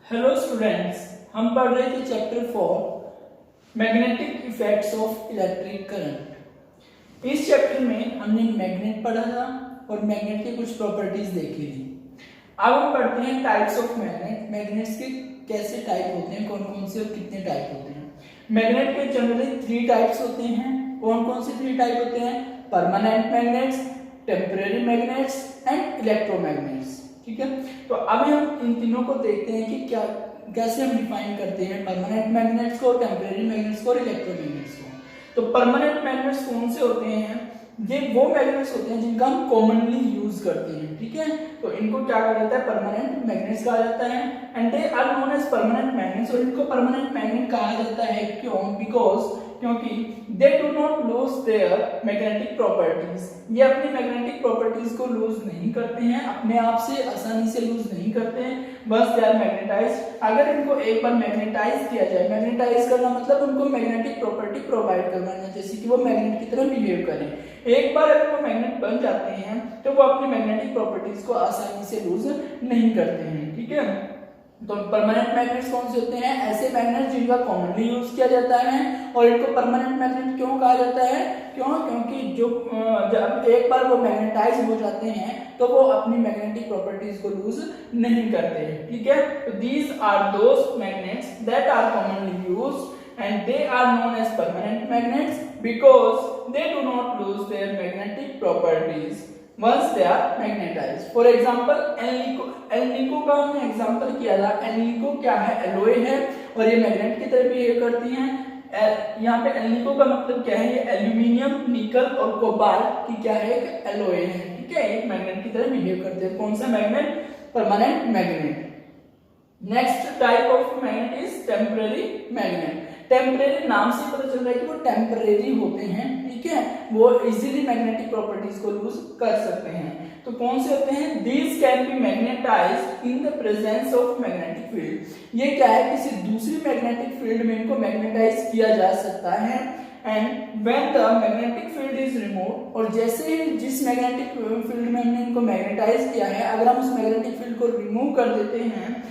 Hello students, हम पढ़ रहे थे chapter 4 magnetic effects of electric current. इस चैप्टर में हमने मैग्नेट पढ़ा था और मैग्नेट की कुछ प्रॉपर्टीज देखी थी। अब हम पढ़ते हैं टाइप्स ऑफ मैग्नेट। मैग्नेट्स के कैसे टाइप होते हैं, कौन कौन से और कितने टाइप होते हैं। मैग्नेट के जनरली 3 टाइप्स होते हैं। कौन कौन से 3 टाइप होते हैं? Permanent magnets, temporary magnets and electromagnets. ठीक है, तो अभी हम इन तीनों को देखते हैं कि क्या कैसे हम डिफाइन करते हैं परमानेंट मैग्नेट्स को, टेम्परेरी मैग्नेट्स को और इलेक्ट्रोमैग्नेट्स को। तो परमानेंट मैग्नेट्स कौन से होते हैं? ये वो मैग्नेट्स होते हैं जिनका हम कॉमनली यूज करते हैं। ठीक है, तो इनको क्या कहा जाता है? परमानेंट मैग्नेट्स कहा जाता है। And they are known as permanent magnets. और इनको परमानेंट मैग्नेट कहा जाता है क्यों? क्योंकि they do not lose their magnetic properties. ये अपनी मैग्नेटिक प्रॉपर्टीज को लूज नहीं करते हैं, अपने आप से आसानी से लूज नहीं करते हैं, बस दे आर मैग्नेटाइज्ड। अगर इनको एक बार मैग्नेटाइज किया जाए, मैग्नेटाइज करना मतलब उनको मैग्नेटिक प्रॉपर्टी प्रोवाइड करवाना, जैसे कि वो मैग्नेट की तरह बिहेव करें। एक बार अगर वो मैग्नेट बन जाते हैं तो वो अपनी मैग्नेटिक प्रॉपर्टीज को आसानी से लूज नहीं करते हैं। ठीक है, तो परमानेंट मैग्नेट्स कौन से होते हैं? ऐसे मैग्नेट जिनका कॉमनली यूज किया जाता है। और इनको परमानेंट मैग्नेट क्यों कहा जाता है? क्योंकि जो जब एक बार वो मैग्नेटाइज हो जाते हैं तो वो अपनी मैग्नेटिक प्रॉपर्टीज को लूज नहीं करते हैं। ठीक है, तो these are those magnets that are commonly used and they are known as permanent magnets because they do not lose their magnetic properties once they are magnetized. For example, alnico का हमने example किया था। Alnico क्या है? Alloy है और ये magnet की तरह बिहेव करती हैं। यहाँ पे एल्निको का मतलब क्या है? ये एल्यूमिनियम, निकल और कोबाल्ट की क्या है? एक एलोय है। ठीक है, एक मैग्नेट की तरह बिहेव करते हैं। कौन सा magnet? Permanent magnet. Next type of magnet is temporary magnet. Temporary नाम से पता चल रहा है कि वो टेम्परेरी होते हैं। ठीक है, वो इजीली मैग्नेटिक प्रॉपर्टीज को लूज कर सकते हैं। तो कौन से होते हैं? These can be magnetised in the presence of magnetic field. ये क्या है? किसी दूसरी मैग्नेटिक फील्ड में इनको मैग्नेटाइज किया जा सकता है। And when the magnetic field is remove, और जैसे ही जिस मैग्नेटिक फील्ड में हमने इनको मैग्नेटाइज किया है, अगर हम उस मैग्नेटिक फील्ड को रिमूव कर देते हैं,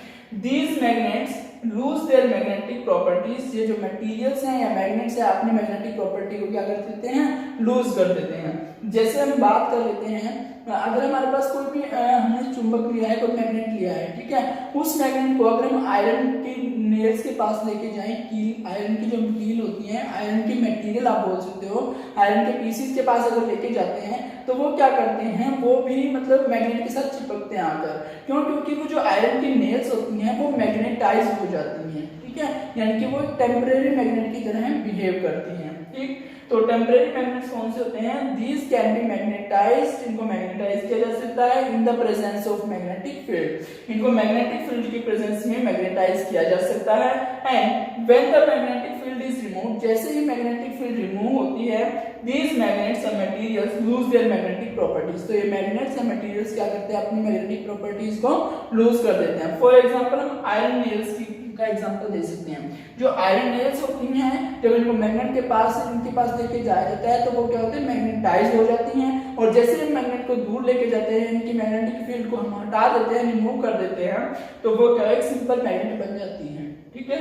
these magnets lose their magnetic properties। ये जो मटेरियल्स हैं या मैग्नेट्स हैं अपनी मैग्नेटिक प्रॉपर्टी को क्या कर देते हैं? लूज कर देते हैं। जैसे हम बात कर लेते हैं, अगर हमारे पास कोई भी हमने चुंबक लिया है, कोई मैग्नेट लिया है, ठीक है, उस मैग्नेट को अगर हम आयरन की नेल्स के पास लेके जाएं, कील, आयरन की जो कील होती है, आयरन की मटेरियल आप बोल सकते हो, आयरन के पीसीस के पास अगर लेके जाते हैं तो वो क्या करते हैं? वो भी मतलब मैग्नेट के साथ चिपकते हैं आकर। क्यों? क्योंकि वो जो आयरन की नेल्स होती हैं वो मैग्नेटाइज हो जाती हैं। ठीक है, यानी कि वो टेम्परेरी मैग्नेट की तरह बिहेव करती हैं। ठीक, तो टेम्परेरी मैग्नेट्स कौन से होते हैं? These can be magnetised. इनको मैग्नेटाइज किया जा सकता है in the presence of magnetic field. इनको मैग्नेटिक फील्ड की प्रेजेंस में मैग्नेटाइज किया जा सकता है। And when the magnetic field is remove, जैसे ही मैग्नेटिक फील्ड रिमूव होती है, these magnets and materials loose their magnetic properties. तो ये मैग्नेट्स एंड मटेरियल्स क्या करते हैं? अपनी मैग्नेटिक प्रॉपर्टीज को लूज कर देते हैं। फॉर एग्जांपल हम आयरन नेल्स का एग्जांपल दे सकते हैं। जो आयरन नेल्स होती हैं, जब इनको मैग्नेट के पास इनके पास लेके जाया जाता है तो वो क्या होते हैं? मैग्नेटाइज हो जाती हैं। और जैसे हम मैग्नेट को दूर लेके जाते हैं, इनकी मैग्नेटिक फील्ड को हम हटा देते हैं, रिमूव कर देते हैं, तो वो क्या एक सिंपल मैग्नेट बन जाती है। ठीक है,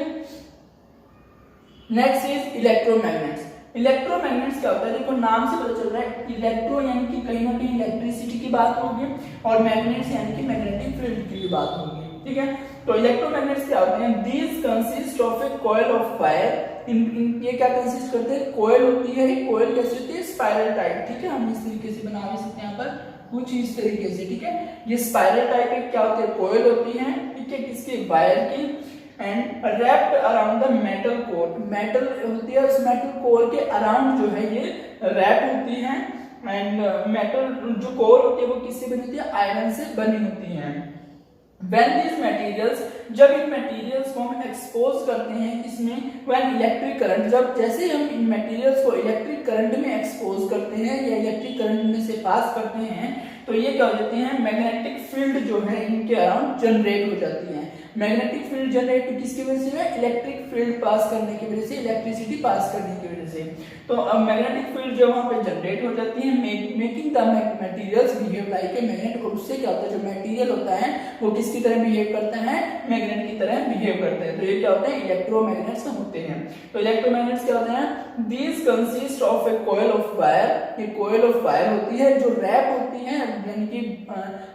नेक्स्ट इज इलेक्ट्रोमैग्नेट्स। इलेक्ट्रोमैग्नेट्स क्या होता है? देखो नाम से पता चल रहा है, इलेक्ट्रो यानी कि कहीं ना कहीं इलेक्ट्रिसिटी की बात होगी और मैग्नेट्स यानी कि मैग्नेटिक फील्ड की बात होगी। ठीक है, तो इलेक्ट्रोमैग्नेट्स क्या होते हैं? These consist of A coil of wire. ये क्या कंसिस्ट करते हैं? कॉइल होती है। एक कॉइल कैसी होती है? Spiral type. ठीक है, हम इस तरीके से बना भी सकते हैं यहाँ पर कुछ इस तरीके से। ठीक है, ये स्पाइरल टाइप एक क्या होती है? कॉइल होती है। ठीक है, किसकी? वायर की। And wrapped around the metal core. Metal होती है, उस मेटल कोर के अराउंड जो है ये रैप होती है। एंड मेटल जो कोर होती है वो किससे बनी होती है? आयरन से बनी होती है। When these materials, जब इन मटेरियल्स को हम एक्सपोज करते हैं इसमें, when इलेक्ट्रिक करंट, जब जैसे हम इन मटेरियल्स को इलेक्ट्रिक करंट में एक्सपोज करते हैं या इलेक्ट्रिक करंट में से पास करते हैं, तो ये क्या हो जाते हैं? मैग्नेटिक फील्ड जो है इनके अराउंड जनरेट हो जाती है। मैग्नेटिक फील्ड जनरेट किसकी वजह से है, इलेक्ट्रिक फील्ड पास करने की वजह से, इलेक्ट्रिसिटी पास करने की वजह से। तो अब मैग्नेटिक फील्ड जो वहां पे जनरेट हो जाती है, making the materials behave like a magnet, और उससे क्या होता है, जो मटेरियल होता है वो किसकी तरह बिहेव करता है, मैग्नेट की तरह बिहेव करता है। तो ये क्या होते हैं, इलेक्ट्रोमैग्नेट्स होते हैं। तो इलेक्ट्रोमैग्नेट्स क्या होते हैं, these consist of A coil of wire, ये कॉइल ऑफ वायर होती है जो रैप होती है, यानी कि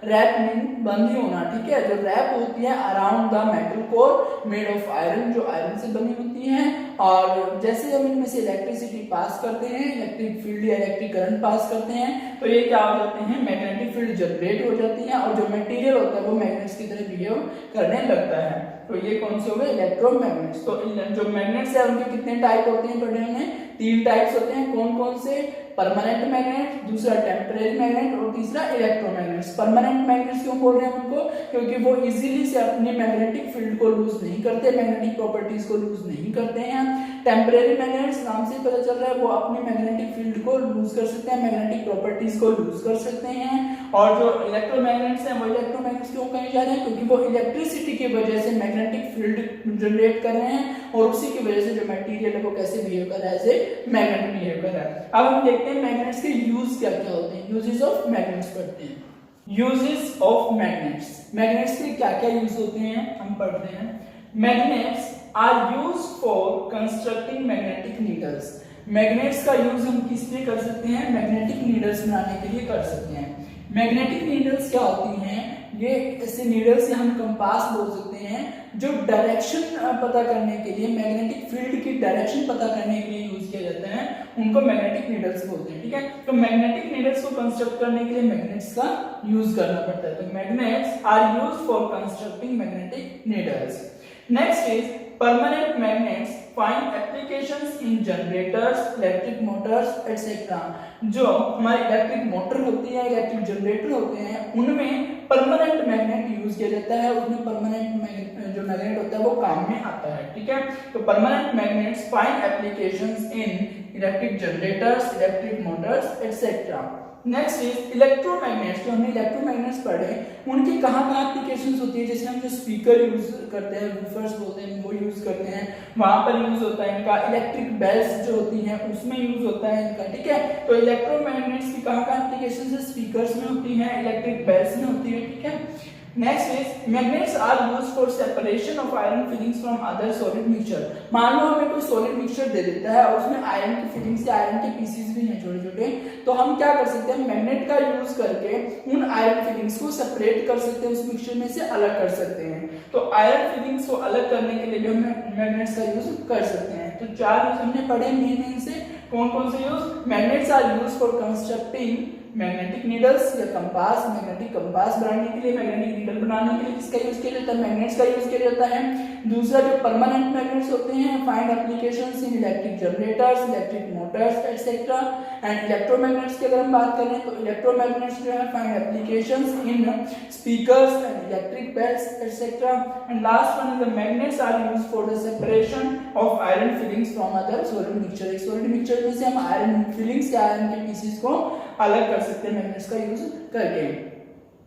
रैप मीन बंधी होना, ठीक है, जो रैप होती है around the metal core made of iron, जो आयरन से बनी होती है। और जैसे हम इनमें से इलेक्ट्रिसिटी पास करते हैं, इलेक्ट्रिक फील्ड या इलेक्ट्रिक करंट पास करते हैं, तो ये क्या हो जाते हैं, मैग्नेटिक फील्ड जनरेट हो जाती है, और जो मटेरियल होता है वो मैग्नेट्स की तरह बिहेव करने लगता है। तो ये कौन से हो गए, इलेक्ट्रोमैग्नेट्स। तो जो मैग्नेट्स है उनके कितने टाइप होते हैं, पढ़े हमने 3 टाइप्स होते हैं। कौन कौन से, परमानेंट मैग्नेट, दूसरा टेम्परेरी मैग्नेट और तीसरा इलेक्ट्रोमैग्नेट्स। परमानेंट मैग्नेट्स क्यों बोल रहे हैं उनको, क्योंकि वो इजीली से अपने मैग्नेटिक फील्ड को लूज नहीं करते, मैग्नेटिक प्रॉपर्टीज को लूज नहीं करते हैं। टेम्परेरी मैग्नेट्स नाम से पता चल रहा है वो अपनी मैग्नेटिक फील्ड को लूज कर सकते हैं, मैग्नेटिक प्रॉपर्टीज को लूज कर सकते हैं। और जो इलेक्ट्रोमैग्नेट्स हैं वो इलेक्ट्रोमैग्नेट्स क्यों कहे जा रहे हैं, क्योंकि वो इलेक्ट्रिसिटी की वजह से मैग्नेटिक फील्ड जनरेट कर रहे हैं, और उसी की वजह से जो मटेरियल है वो कैसे बिहेव कर रहा है, ऐसे मैग्नेट बिहेव कर रहा है। अब हम देखते हैं मैग्नेट्स के यूज क्या क्या होते हैं, यूजेस ऑफ मैग्नेट्स पढ़ते हैं। यूजेस ऑफ मैग्नेट्स, मैग्नेट्स के क्या क्या यूज होते हैं हम पढ़ते हैं। Magnets are used for constructing magnetic needles, magnets का यूज हम किस लिए कर सकते हैं, मैग्नेटिक नीडल्स बनाने के लिए कर सकते हैं। मैग्नेटिक नीडल्स क्या होती हैं, ये ऐसे नीडल्स हम कंपास बोल सकते हैं, जो डायरेक्शन पता करने के लिए, मैग्नेटिक फील्ड की डायरेक्शन पता करने के लिए यूज किया जाता है, उनको मैग्नेटिक नीडल्स बोलते हैं, ठीक है। तो मैग्नेटिक नीडल्स को कंस्ट्रक्ट करने के लिए मैग्नेट्स का यूज करना पड़ता है। तो magnets are used for constructing magnetic needles. Next is permanent magnets find applications in generators, electric motors etcetera. जो हमारी इलेक्ट्रिक मोटर होती है, इलेक्ट्रिक जनरेटर होते हैं, उनमें परमानेंट मैग्नेट यूज किया जाता है, उसमें परमानेंट जो मैग्नेट होता है वो काम में आता है, ठीक है। तो permanent magnets find applications in electric generators, electric motors etcetera. Next is electromagnets, जो हमने इलेक्ट्रोमैग्नेट्स पढ़े उनकी कहाँ-कहाँ एप्लीकेशंस होती है, जैसे हम जो स्पीकर यूज करते हैं, वूफर्स बोलते हैं, वो यूज करते हैं, वहां पर यूज होता है इनका। इलेक्ट्रिक बेल्स जो होती हैं उसमें यूज होता है इनका, ठीक है। तो इलेक्ट्रोमैग्नेट्स की कहाँ-कहाँ एप्लीकेशंस है, स्पीकर्स में होती है, इलेक्ट्रिक बेल्स में होती है, ठीक है। Next is magnets are used for separation of iron filings from other solid mixture. मान लो हमें कोई सॉलिड मिक्सचर दे देता है और उसमें आयरन की फिलिंग्स से आयरन के पीसेस भी हैं छोटे-छोटे, तो हम क्या कर सकते हैं, मैग्नेट का यूज करके उन आयरन फिलिंग्स को सेपरेट कर सकते हैं, उस मिक्सचर में से अलग कर सकते हैं। तो आयरन फिलिंग्स को अलग करने के लिए भी हम मैग्नेट्स का यूज कर सकते हैं। तो 4 यूज हमने पढ़े मेन से। कौन कौन से use, magnets are used for constructing magnetic needles या कंपास, मैग्नेटिक कंपास बनाने के लिए, मैग्नेटिक नीडल बनाने के लिए किसका यूज किया जाता है, मैग्नेट्स का यूज किया जाता है। दूसरा जो परमानेंट मैग्नेट्स होते हैं, find applications in electric generators, electric motors etcetera. And electromagnets की अगर हम बात करें तो इलेक्ट्रोमैग्नेट्स जो है find applications in speakers and electric bells etcetera. And last one is the magnets are used for the separation of iron filings from other solid mixture. एक solid mixture में से हम आयरन फिलिंग्स या iron के pieces को अलग कर सकते हैं मैग्नेट्स का यूज करके।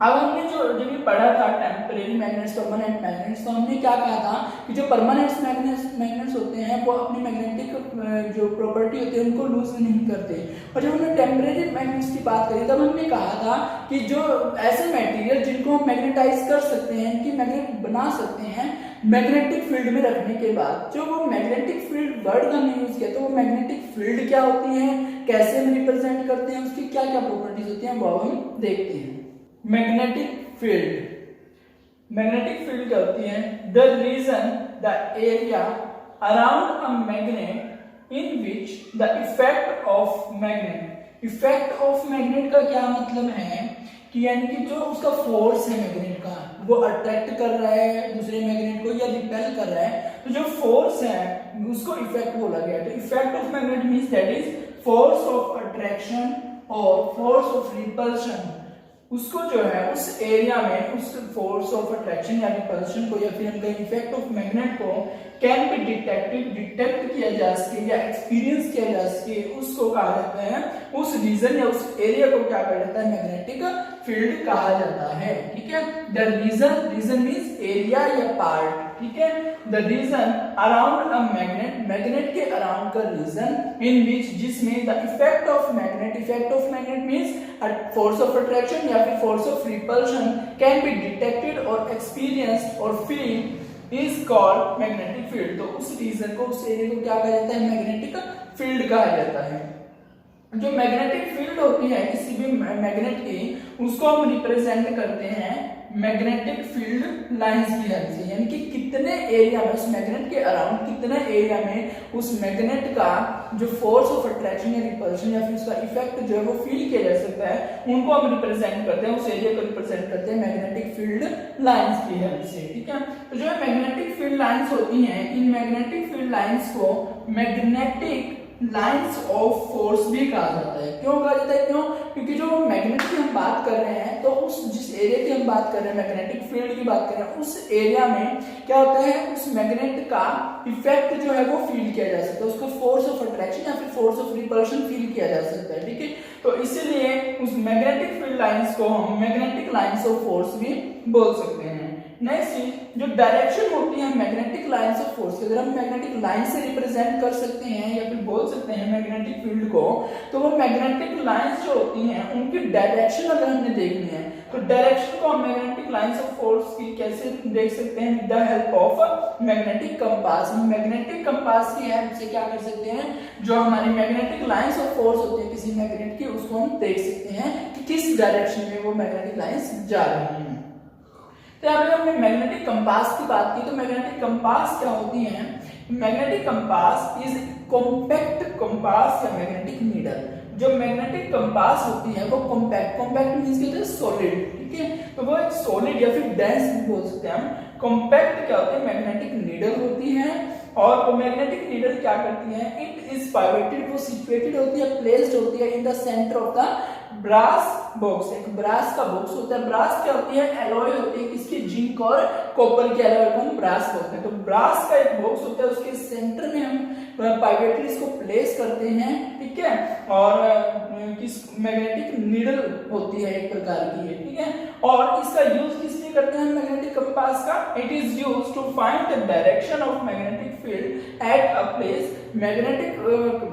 अब हमने जो भी पढ़ा था टेम्परेरी मैग्नेट्स, परमानेंट मैग्नेट्स, तो हमने क्या कहा था कि जो परमानेंट मैग्नेट्स होते हैं वो अपनी मैग्नेटिक जो प्रॉपर्टी होती है उनको लूज नहीं करते। और जब हमने टेम्परेरी मैग्नेट्स की बात करी तब हमने कहा था कि जो ऐसे मटेरियल जिनको हम मैग्नेटाइज कर सकते हैं, इनकी मैग्नेट बना सकते हैं मैग्नेटिक फील्ड में रखने के बाद। जो वो मैग्नेटिक फील्ड वर्ड का हमने यूज किया, तो वो मैग्नेटिक फील्ड क्या होती है, कैसे हम रिप्रेजेंट करते हैं, उसकी क्या क्या प्रॉपर्टीज होती हैं वो हम देखते हैं। मैग्नेटिक फील्ड, मैग्नेटिक फील्ड क्या होती है, the region the area around a magnet in which the effect of magnet. Effect of magnet का क्या मतलब है कि यानी कि जो उसका फोर्स है मैग्नेट का, वो अट्रैक्ट कर रहा है दूसरे मैग्नेट को या रिपेल कर रहा है, तो जो फोर्स है उसको इफेक्ट बोला गया। तो effect of magnet means that is force of attraction और फोर्स ऑफ रिपल्शन। उसको जो है उस एरिया में उस फोर्स ऑफ अट्रैक्शन या रिपल्शन को या फिर हम कहें इफेक्ट ऑफ मैग्नेट को कैन बी डिटेक्ट किया जा सके या एक्सपीरियंस किया जा सके, उसको कहा जाता है, उस रीजन या उस एरिया को क्या कहा जाता है, मैग्नेटिक फील्ड कहा जाता है। ठीक है, द रीजन मींस एरिया या पार्ट। ठीक है, the region around a magnet के अराउंड का रीजन इन विच जिसमें the effect of magnet means force of attraction या फिर force of repulsion can be detected और एक्सपीरियंस्ड और feel is called magnetic field. तो उस रीजन को, उस एरिया को क्या कहा जाता है? मैग्नेटिक फील्ड कहा जाता है। जो मैग्नेटिक फील्ड होती है किसी भी मैग्नेट की, उसको हम रिप्रेजेंट करते हैं मैग्नेटिक फील्ड लाइंस की हेल्प से, यानी कि कितने एरिया में, उस मैग्नेट के अराउंड कितने एरिया में उस मैग्नेट का जो फोर्स ऑफ अट्रैक्शन या रिपल्शन या फिर उसका इफेक्ट जो है वो फील किया जा सकता है, उनको हम रिप्रेजेंट करते हैं, उस एरिया को रिप्रेजेंट करते हैं मैग्नेटिक फील्ड लाइंस की हेल्प से। ठीक है, तो जो मैग्नेटिक फील्ड लाइंस होती हैं, इन मैग्नेटिक फील्ड लाइंस को मैग्नेटिक लाइंस ऑफ फोर्स भी कहा जाता है। क्यों कहा जाता है? क्यों? क्योंकि जो मैग्नेट की हम बात कर रहे हैं, तो उस जिस एरिया की हम बात कर रहे हैं, मैग्नेटिक फील्ड की बात कर रहे हैं, उस एरिया में क्या होता है, उस मैग्नेट का इफेक्ट जो है वो फील किया जा सकता है, उसका फोर्स ऑफ अट्रैक्शन या फिर फोर्स ऑफ रिपल्शन फील किया जा सकता है। ठीक है, तो इसीलिए उस मैग्नेटिक फील्ड लाइंस को हम मैग्नेटिक लाइंस ऑफ फोर्स भी बोल सकते हैं। नेक्स्ट चीज, जो डायरेक्शन होती है मैग्नेटिक लाइंस ऑफ फोर्स, अगर हम मैग्नेटिक लाइन से रिप्रेजेंट कर सकते हैं या फिर बोल सकते हैं मैग्नेटिक फील्ड को, तो वो मैग्नेटिक लाइंस जो होती हैं उनकी डायरेक्शन अगर हमने देखनी है, तो डायरेक्शन को हम मैग्नेटिक लाइंस ऑफ फोर्स की कैसे देख सकते हैं? With the help of magnetic compass. हम मैग्नेटिक कंपास की हेल्प से क्या कर सकते हैं, जो हमारी मैग्नेटिक लाइंस ऑफ फोर्स होती है किसी मैग्नेट की, उसको हम देख सकते हैं कि किस डायरेक्शन में वो मैग्नेटिक लाइंस जा रही हैं। तो यहाँ पे हमने मैग्नेटिक कंपास की बात की, तो मैग्नेटिक कंपास क्या होती है? Magnetic compass is compact compass या मैग्नेटिक नीडल। जो मैग्नेटिक कंपास होती है वो कॉम्पैक्ट मींस क्या होता है? सॉलिड। ठीक है, तो वो एक सॉलिड या फिर डेंस भी बोल सकते हैं हम। कॉम्पैक्ट क्या होती है? मैग्नेटिक नीडल होती है, और वो मैग्नेटिक नीडल क्या करती है? इट इज पाइवोटेड, वो सिचुएटेड होती है, प्लेस्ड होती है in the centre of the brass box. एक ब्रास का बॉक्स होता है। ब्रास क्या होती है? एलॉय होती है, किसकी? जिंक और कॉपर के एलॉय को हम ब्रास बोलते हैं। तो ब्रास का एक बॉक्स होता है, उसके सेंटर में हम पाइवेटली इसको प्लेस करते हैं। ठीक है, और किस मैग्नेटिक नीडल होती है एक प्रकार की है। ठीक है, और इसका यूज किस लिए करते हैं मैग्नेटिक कंपास का? It is used to find the direction of magnetic field at a place. Magnetic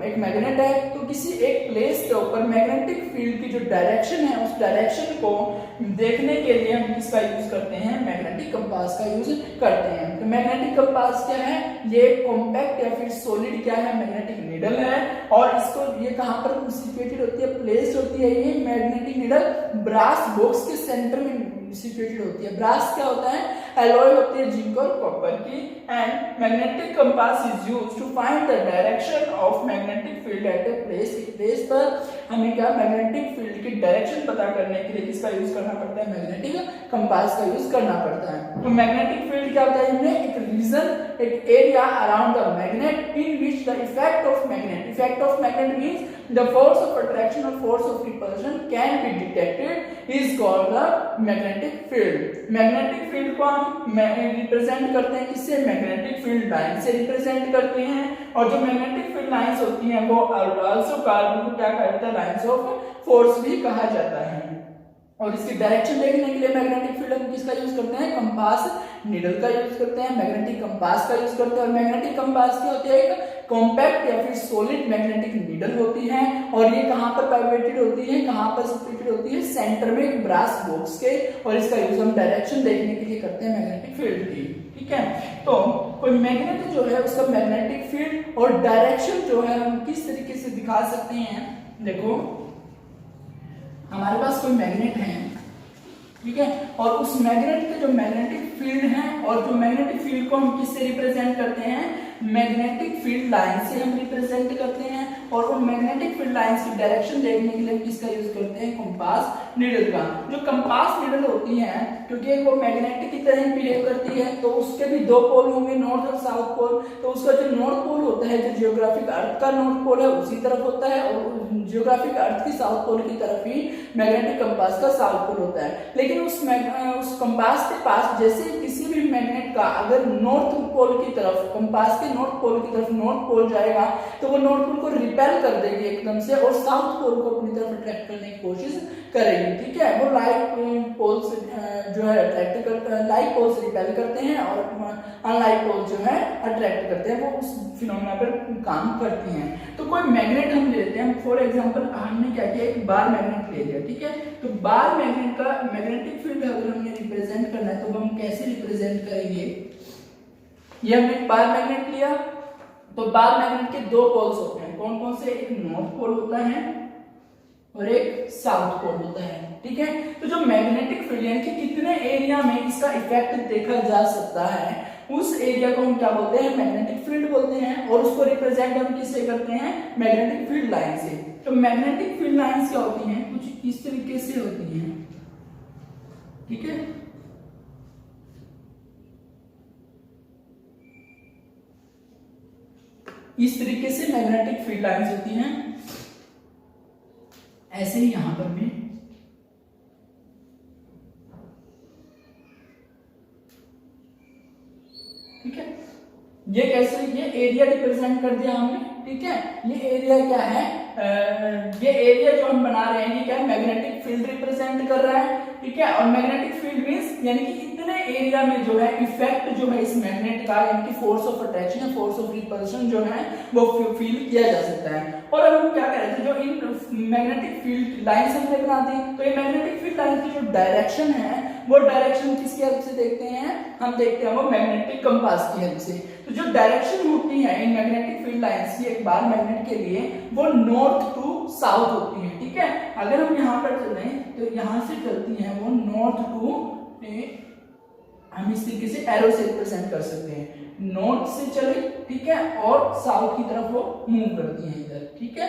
एक मैग्नेट है, तो किसी एक प्लेस के ऊपर मैग्नेटिक फील्ड की जो डायरेक्शन है, उस डायरेक्शन को देखने के लिए हम किसका यूज करते हैं? मैग्नेटिक कंपास का यूज करते हैं। तो मैग्नेटिक कंपास क्या है? ये कॉम्पैक्ट या फिर सॉलिड क्या है? मैग्नेटिक नीडल है, और इसको ये कहां पर सिचुएटेड होती है? प्लेस्ड होती है ये मैग्नेटिक नीडल ब्रास बॉक्स के सेंटर में सिचुएटेड होती है। ब्रास क्या होता है? एलॉय होती है जिंक और कॉपर की। And magnetic compass is used to find the direction of magnetic field at a place. एक प्लेस पर हमें क्या मैग्नेटिक फील्ड की डायरेक्शन पता करने के लिए किसका यूज करना पड़ता है? मैग्नेटिक कंपास का यूज करना पड़ता है। तो मैग्नेटिक फील्ड क्या होता है? इनमें एक रीजन, एक area around the magnet in which the effect of magnet means the force of attraction or force of repulsion can be detected is called the magnetic field. Magnetic field को हम represent करते हैं किससे? Magnetic field line से represent करते हैं, और जो मैग्नेटिक फील्ड लाइंस होती हैं वो आल्सो कॉल्ड, उनको क्या कहा जाता है? लाइंस ऑफ फोर्स भी कहा जाता है। और इसकी डायरेक्शन देखने के लिए मैग्नेटिक फील्ड हम किसका यूज करते हैं? कंपास नीडल का यूज करते हैं, मैग्नेटिक कंपास का यूज करते हैं। और मैग्नेटिक कंपास क्या होती है? एक कॉम्पैक्ट या फिर सॉलिड मैग्नेटिक नीडल होती है, और ये कहां पर पाइवोटेड होती है? कहां पर सिचुएटेड होती है? सेंटर में एक ब्रास बॉक्स के, और इसका यूज हम डायरेक्शन देखने के लिए करते हैं मैग्नेटिक फील्ड की। ठीक है, तो कोई मैग्नेट जो है उसका मैग्नेटिक फील्ड और डायरेक्शन जो है हम किस तरीके से दिखा सकते हैं? देखो, हमारे पास कोई मैग्नेट है, ठीक है, और उस मैग्नेट के जो मैग्नेटिक फील्ड है, और जो मैग्नेटिक फील्ड को हम किससे रिप्रेजेंट करते हैं? मैग्नेटिक फील्ड लाइन से हम रिप्रेजेंट करते हैं, और उन मैग्नेटिक फील्ड लाइंस की डायरेक्शन देखने के लिए किसका यूज करते हैं? कंपास नीडल का। जो कंपास नीडल होती है, क्योंकि वो मैग्नेटिक की तरह बिहेव करती है, तो उसके भी दो पोल होंगे, नॉर्थ और साउथ पोल। तो उसका जो नॉर्थ पोल होता है, जो जियोग्राफिक अर्थ का नॉर्थ पोल है, उसी तरफ होता है, और जियोग्राफिक अर्थ की साउथ पोल की तरफ ही मैग्नेटिक कंपास का साउथ पोल होता है। लेकिन उस कंपास के पास जैसे किसी भी फील्ड मैग्नेट का अगर नॉर्थ पोल की तरफ, कंपास के नॉर्थ पोल की तरफ नॉर्थ पोल जाएगा तो वो नॉर्थ पोल को रिपेल कर देगी एकदम से और साउथ पोल को अपनी तरफ अट्रैक्ट करने की कोशिश करेगी, ठीक है। वो लाइक पोल्स जो है अट्रैक्ट करते हैं, लाइक पोल्स रिपेल करते हैं और अनलाइक पोल्स जो है अट्रैक्ट करते हैं, वो उस फिनोमेना पर काम करती हैं। तो कोई मैग्नेट हम लेते हैं, फॉर एग्जांपल हमने क्या किया, एक बार मैग्नेट ले लिया, ठीक है। तो बार मैग्नेट का मैग्नेटिक फील्ड अगर हमने रिप्रेजेंट करना है तो हम कैसे रिप्रेजेंट करेंगे। ये हमने एक बार मैग्नेट लिया, तो बार मैग्नेट के दो पोल्स होते हैं, कौन कौन से, एक नॉर्थ पोल होता है और एक साउथ पोल होता है, ठीक है। तो जो मैग्नेटिक फील्ड यानी कि कितने एरिया में इसका इफेक्ट देखा जा सकता है, उस एरिया को हम क्या बोलते हैं, मैग्नेटिक फील्ड बोलते हैं। और उसको रिप्रेजेंट हम किससे करते हैं, मैग्नेटिक फील्ड लाइन से। तो मैग्नेटिक फील्ड लाइंस क्या होती हैं, कुछ इस तरीके से होती हैं, ठीक है। इस तरीके से मैग्नेटिक फील्ड लाइंस होती हैं, ऐसे ही यहां पर भी, ठीक है। ये कैसे, ये एरिया रिप्रेजेंट कर दिया हमने, ठीक है। ये एरिया क्या है, ये एरिया जो हम बना रहे हैं ये क्या है, मैग्नेटिक फील्ड रिप्रेजेंट कर रहा है, ठीक है। और मैग्नेटिक फील्ड मींस यानी कि इतने एरिया में जो है इफेक्ट जो है इस मैग्नेट का, यानी कि force of attraction, force of repulsion जो है वो फील किया जा सकता है। और अब हम क्या कह रहे थे, जो इन मैग्नेटिक फील्ड लाइंस हमने बना दी, तो ये मैग्नेटिक फील्ड लाइन की जो डायरेक्शन है वो डायरेक्शन किसकी हेल्प से देखते हैं, हम देखते हैं वो मैग्नेटिक कंपास की हेल्प से। तो जो डायरेक्शन होती है इन मैग्नेटिक फील्ड लाइंस की एक बार मैग्नेट के लिए, वो नॉर्थ टू साउथ होती है, ठीक है। अगर हम यहाँ पर चलें तो यहाँ से चलती हैं वो नॉर्थ टू, हम इस तरीके से एरो से रिप्रेजेंट कर सकते हैं, नॉर्थ से चले, ठीक है, और साउथ की तरफ वो मूव करती हैं इधर, ठीक है।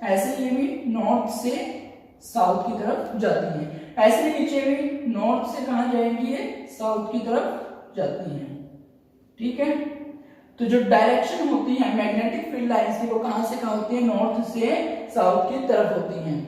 ऐसे ये भी नॉर्थ से साउथ की तरफ जाती हैं, ऐसे नीचे भी नॉर्थ से कहां जाएंगी, ये साउथ की तरफ जाती हैं, ठीक है। तो जो डायरेक्शन होती है मैग्नेटिक फील्ड लाइंस की, वो कहां से कहां होती है, नॉर्थ से साउथ की तरफ होती हैं,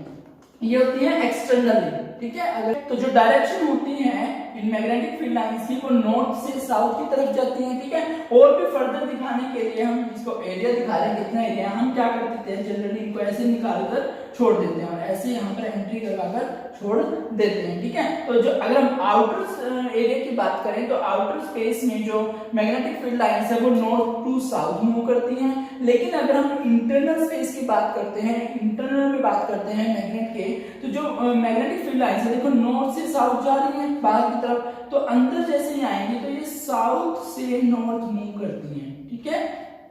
ये होती है एक्सटर्नली, ठीक है। अगर तो जो डायरेक्शन होती है इन मैग्नेटिक फील्ड लाइंस की, वो नॉर्थ से साउथ की तरफ जाती हैं, ठीक है। और भी फर्दर दिखाने के लिए हम इसको एरिया दिखा रहे हैं, कितना एरिया, हम क्या करते थे जनरली इनको ऐसे निकाल कर छोड़ देते हैं और ऐसे यहाँ पर एंट्री करवाकर छोड़ देते हैं, ठीक है। तो जो अगर हम आउटर एरिया की बात करें तो आउटर स्पेस में जो मैग्नेटिक फील्ड लाइंस है वो नॉर्थ टू साउथ मूव करती हैं। लेकिन अगर हम इंटरनल स्पेस की बात करते हैं, इंटरनल में बात करते हैं मैग्नेट के, तो जो मैग्नेटिक फील्ड लाइंस है देखो नॉर्थ से साउथ जा रही है बाहर की तरफ, तो अंदर जैसे ही आएंगे तो ये साउथ से नॉर्थ मूव करती हैं, ठीक है।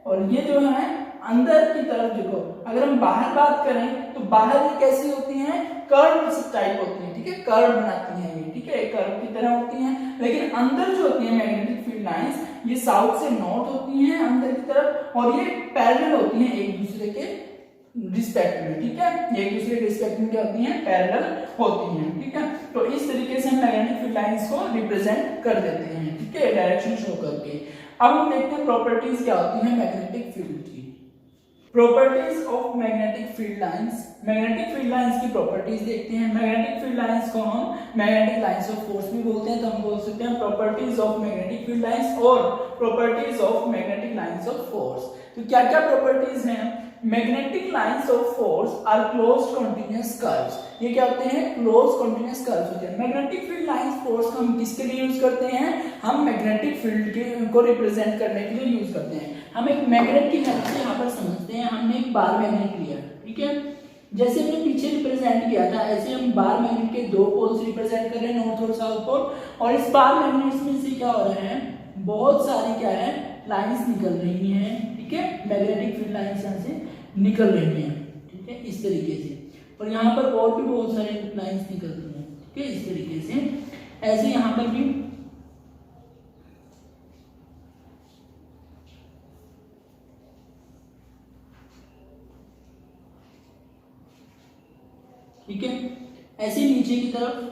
और ये जो है अंदर की तरफ देखो, अगर हम बाहर बात करें तो बाहर ये कैसी होती हैं, कर्व टाइप होती हैं, ठीक है, कर्व बनाती हैं ये, ठीक है, कर्व की तरह होती हैं। लेकिन अंदर जो होती है मैग्नेटिक फील्ड लाइंस, ये साउथ से नॉर्थ होती हैं अंदर की तरफ, और ये पैरेलल होती हैं एक दूसरे के रिस्पेक्ट में, ठीक है, एक दूसरे के रिस्पेक्ट में क्या होती हैं, पैरेलल होती हैं, ठीक है। तो इस तरीके से हम मैग्नेटिक फील्ड लाइंस को रिप्रेजेंट कर देते हैं, ठीक है, डायरेक्शन शो करके। अब हम देखते हैं प्रॉपर्टीज क्या होती हैं मैग्नेटिक फील्ड की। Properties of magnetic field lines, magnetic field lines की प्रॉपर्टीज देखते हैं। मैग्नेटिक फील्ड लाइंस को हम मैग्नेटिक लाइंस ऑफ फोर्स भी बोलते हैं, तो हम बोल सकते हैं properties of magnetic field lines और properties of magnetic lines of force. तो क्या क्या प्रॉपर्टीज हैं, magnetic lines of force are closed continuous curves, ये क्या होते हैं, क्लोज कंटीन्यूअस कर्व्स होते हैं। मैग्नेटिक फील्ड लाइंस फोर्स को हम किसके लिए यूज करते हैं, हम मैग्नेटिक फील्ड को रिप्रेजेंट करने के लिए यूज करते हैं। हम एक मैग्नेट की हेल्प से यहाँ पर समझते हैं, हमने एक बार मैग्नेट लिया, ठीक है, जैसे हमने पीछे रिप्रेजेंट किया था ऐसे हम बार मैग्नेट के दो पोल्स रिप्रेजेंट कर रहे हैं, नॉर्थ और साउथ पोल, और इस बार मैग्नेट में से क्या हो रहा है, बहुत सारी क्या है लाइंस निकल रही हैं, ठीक है, मैग्नेटिक फील्ड लाइंस यहाँ से निकल रही हैं, ठीक है, इस तरीके से। और यहाँ पर और भी बहुत सारे लाइंस निकलती हैं, ठीक है, इस तरीके से। ऐसे यहाँ पर भी ठीक है, ऐसे नीचे की तरफ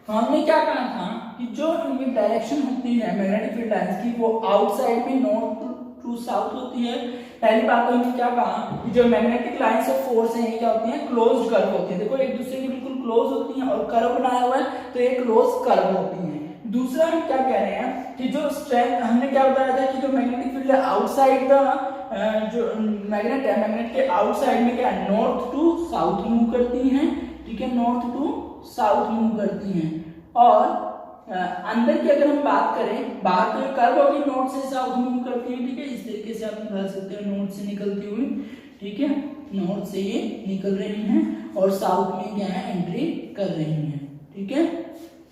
हमने क्या कहा था कि जो इनकी डायरेक्शन होती है मैग्नेटिक फील्ड लाइंस की वो आउटसाइड में नॉर्थ टू साउथ होती है। पहली बात तो हमने क्या कहा कि जो मैग्नेटिक लाइंस ऑफ फोर्स हैं ये क्या होती हैं, क्लोज्ड कर्व होती है। देखो एक दूसरे के बिल्कुल क्लोज होती हैं और कर्व बनाया हुआ है तो ये क्लोज कर्व होती हैं। दूसरा हम क्या कह रहे हैं कि जो स्ट्रेंथ हमने क्या बताया था कि जो मैग्नेटिक फील्ड है आउटसाइड द जो मैग्नेट है, मैग्नेट के आउटसाइड में क्या नॉर्थ टू साउथ मूव करती हैं, ठीक है, नॉर्थ टू साउथ मूव करती हैं। और अंदर की अगर हम बात करें, बाहर तो कर्व होगी नॉर्थ से साउथ मूव करती है, ठीक है, इस तरीके से आप निकाल सकते हो नॉर्थ से निकलती हुई, ठीक है, नॉर्थ से ये निकल रही हैं और साउथ में क्या है एंट्री कर रही हैं, ठीक है,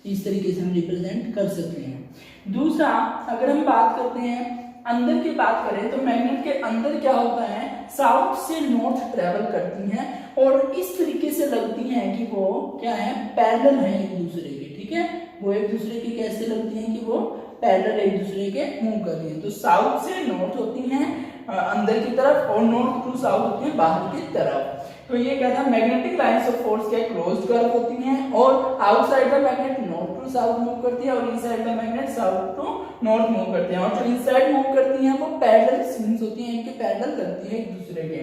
इस तरीके से हम रिप्रेजेंट कर सकते हैं। दूसरा अगर हम बात करते हैं अंदर की बात करें तो मैग्नेट के अंदर क्या होता है, साउथ से नॉर्थ ट्रेवल करती हैं और इस तरीके से लगती हैं कि वो क्या है पैरेलल है एक दूसरे के, ठीक है, वो एक दूसरे के कैसे लगती हैं कि वो पैरेलल एक दूसरे के मूव कर रही है। तो साउथ से नॉर्थ होती हैं अंदर की तरफ और नॉर्थ टू साउथ होती है बाहर की तरफ। तो ये क्या था, मैग्नेटिक लाइंस ऑफ फोर्स क्या क्लोज्ड कर्व होती हैं और outside the magnet north to south move करती है और inside the magnet south to north move करती है। और जो इनसाइड मूव करती हैं वो पैरेलल स्विंग्स होती हैं, इनके पैरेलल करती है एक दूसरे के।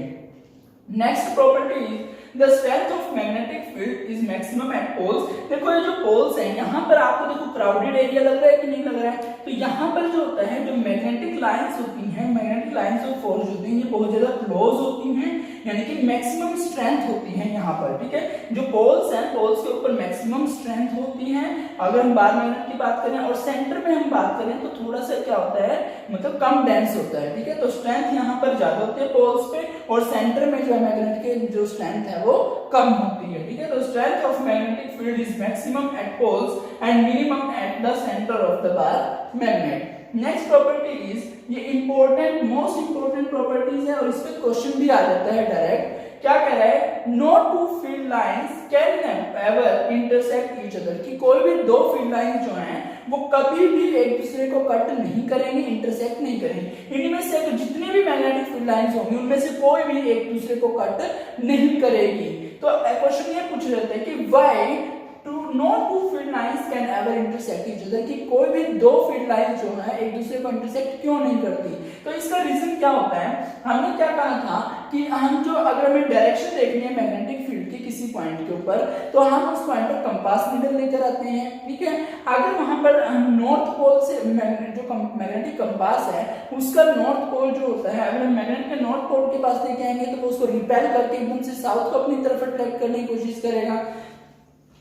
Next property is the strength of magnetic field is maximum at poles. देखो ये जो पोल्स हैं यहाँ पर आपको देखो क्राउडेड एरिया लग रहा है कि नहीं लग रहा है, तो यहाँ पर जो होता है जो मैग्नेटिक लाइंस होती हैं, मैग्नेटिक लाइंस ऑफ फोर्स होती हैं ये बहुत ज्यादा क्लोज होती हैं, यानी कि मैक्सिमम स्ट्रेंथ होती है यहाँ पर, ठीक है। जो पोल्स हैं पोल्स के ऊपर मैक्सिमम स्ट्रेंथ होती है अगर हम बार मैग्नेट की बात करें, और सेंटर में हम बात करें तो थोड़ा सा क्या होता है मतलब कम डेंस होता है, ठीक है। तो स्ट्रेंथ यहाँ पर ज्यादा होती है पोल्स पे और सेंटर में जो है मैग्नेट के जो स्ट्रेंथ है वो कम होती है, ठीक है। तो strength of magnetic field is maximum at poles and minimum at the centre of the bar magnet. Next property is, ये इंपॉर्टेंट मोस्ट इंपॉर्टेंट प्रॉपर्टीज है और इस पे क्वेश्चन भी आ जाता है डायरेक्ट। क्या कह रहा है, no two field lines can ever intersect each other, कि कोई भी दो फील्ड लाइंस जो हैं वो कभी भी एक दूसरे को कट नहीं करेंगे, इंटरसेक्ट नहीं करेंगे। इनमें से जितनी भी मैग्नेटिक फील्ड लाइंस होंगी उनमें से कोई भी एक दूसरे को कट नहीं करेगी। तो क्वेश्चन ये पूछ रहे थे कि why no two field lines can ever intersect each other, कि कोई भी दो फील्ड लाइंस जो है एक दूसरे को इंटरसेक्ट क्यों नहीं करती। तो इसका रीजन क्या होता है, हमने क्या कहा था कि हम जो अगर हमें डायरेक्शन देखनी है मैग्नेटिक फील्ड की किसी पॉइंट के ऊपर तो हम उस पॉइंट पर कंपास नीडल लेकर आते हैं, ठीक है। अगर वहां पर नॉर्थ पोल से जो मैग्नेटिक कंपास है उसका नॉर्थ पोल जो होता है, अगर हम मैग्नेट के नॉर्थ पोल के पास लेके आएंगे तो वो उसको रिपेल करके एकदम से साउथ को अपनी तरफ अट्रैक्ट करने की कोशिश करेगा।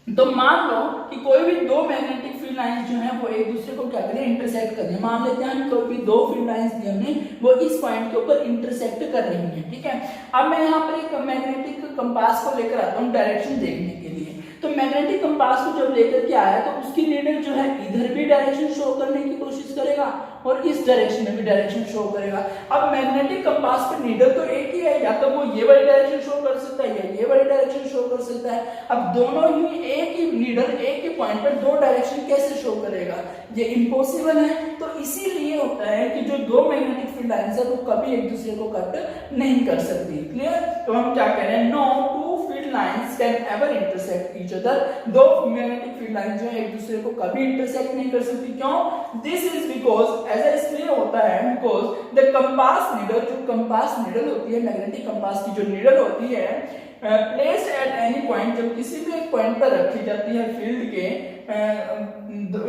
तो मान लो कि कोई भी दो मैग्नेटिक फील्ड लाइंस जो है वो एक दूसरे को क्या करें इंटरसेक्ट कर रहे, मान लेते हैं कोई भी दो फील्ड लाइंस दी हमने वो इस पॉइंट के ऊपर इंटरसेक्ट कर रही हैं, ठीक है। अब मैं यहाँ पर एक मैग्नेटिक कंपास को लेकर आता हूँ डायरेक्शन देखने के लिए। तो मैग्नेटिक कंपास को जब लेकर के आया तो उसकी नीडल जो है इधर भी डायरेक्शन शो करने की कोशिश करेगा और इस डायरेक्शन में भी डायरेक्शन शो करेगा। अब मैग्नेटिक कंपास पे नीडल तो एक ही है, या तो वो ये वाली डायरेक्शन शो कर सकता है या ये वाली डायरेक्शन शो कर सकता है। अब दोनों ही एक ही नीडल एक ही पॉइंट पर दो डायरेक्शन कैसे शो करेगा, ये इम्पॉसिबल है। तो इसीलिए होता है कि जो दो मैग्नेटिक फील्ड लाइंस है वो कभी एक दूसरे को कट नहीं कर सकती। क्लियर। तो हम क्या कह रहे हैं, no two field lines can ever intersect each other, दो मैग्नेटिक फील्ड लाइंस जो है एक दूसरे को कभी इंटरसेक्ट नहीं कर सकती। क्यों? दिस इज बिकॉज, ऐसा इसलिए होता है बिकॉज द कंपास नीडल, जो कंपास नीडल होती है मैग्नेटिक कंपास की जो नीडल होती है प्लेस्ड एट एनी पॉइंट, जब किसी भी एक पॉइंट पर रखी जाती है फील्ड के,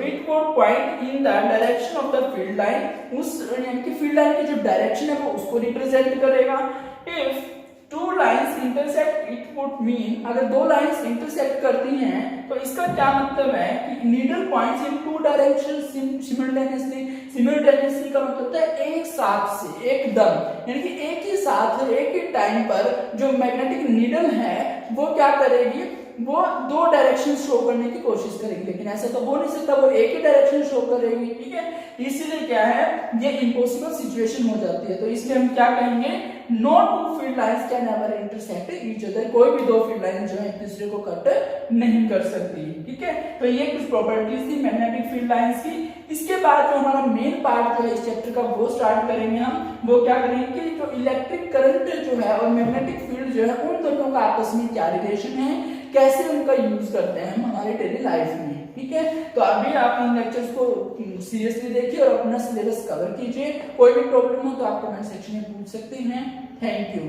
it would point in the direction of the field line, उस यानी कि फील्ड लाइन की जो डायरेक्शन है वो उसको रिप्रेजेंट करेगा। If two lines intersect it would mean, अगर दो लाइंस इंटरसेक्ट करती हैं तो इसका क्या मतलब है कि needle points in two direction simultaneously. Simultaneously का मतलब होता है एक साथ से, एकदम, यानी कि एक ही साथ एक ही टाइम पर जो मैग्नेटिक नीडल है वो क्या करेगी, वो दो डायरेक्शन शो करने की कोशिश करेगी, लेकिन ऐसा तो हो नहीं सकता, वो एक ही डायरेक्शन शो करेगी, ठीक है। इसीलिए क्या है, ये इम्पॉसिबल सिचुएशन हो जाती है। तो इसलिए हम क्या कहेंगे, no two field lines can ever intersect each other, कोई भी दो फील्ड लाइंस जो है एक दूसरे को कट नहीं कर सकती, ठीक है। तो ये कुछ प्रॉपर्टीज थी मैग्नेटिक फील्ड लाइंस की। इसके बाद जो हमारा मेन पार्ट जो है इस चैप्टर का वो स्टार्ट करेंगे हम। वो क्या करेंगे कि जो इलेक्ट्रिक करंट जो है और मैग्नेटिक फील्ड जो है उन दोनों का आपस में क्या रिलेशन है, कैसे उनका यूज करते हैं हम हमारे डेली लाइफ में, ठीक है। तो अभी आप इन लेक्चर्स को सीरियसली देखिए और अपना सिलेबस कवर कीजिए। कोई भी प्रॉब्लम हो तो आप कमेंट सेक्शन में पूछ सकते हैं। Thank you.